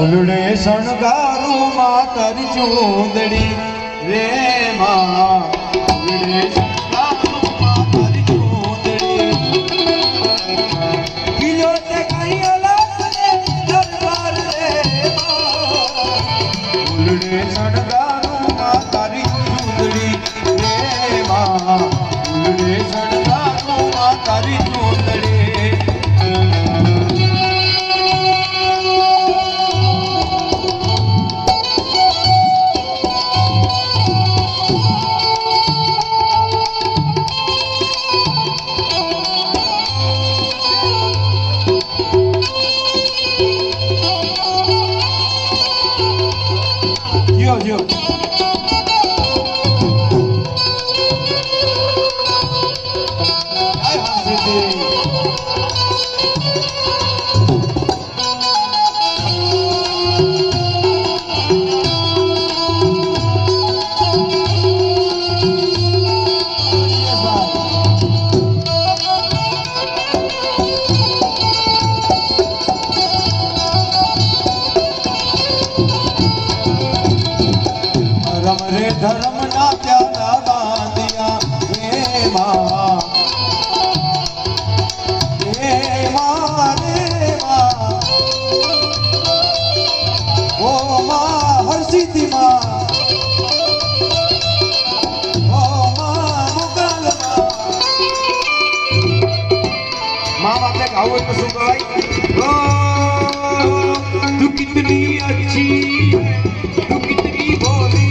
ફૂલડે શણગારું માં તારી ચૂંદડી રે માં ફૂલડે શણગારું માં તારી ચૂંદડી કિલો તે કઈ અલગ દરબાર રે ફૂલડે શણગારું માં તારી ચૂંદડી રે માં ફૂલડે શણગારું માં તારી ચૂંદડી જો धर्म ना प्यारा बांधिया हे माँ रे माँ ओ माँ हर सीधी माँ ओ माँ मुगल माँ बाप ने गाओ एक सुन भाई तू कितनी अच्छी है तू कितनी भोली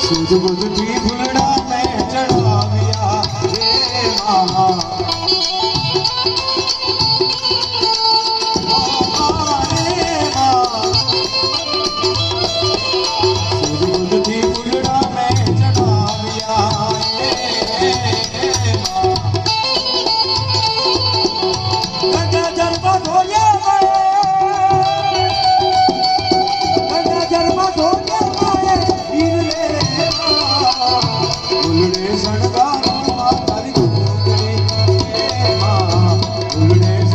सूझ बुझ की फुलड़ा में चढ़ाविया रे माँ सूझ बुझ की फुलड़ा में चढ़ाविया रे माँ गंगा जन्म धोया गंगा जन्म धोया फूलड़े शणगारो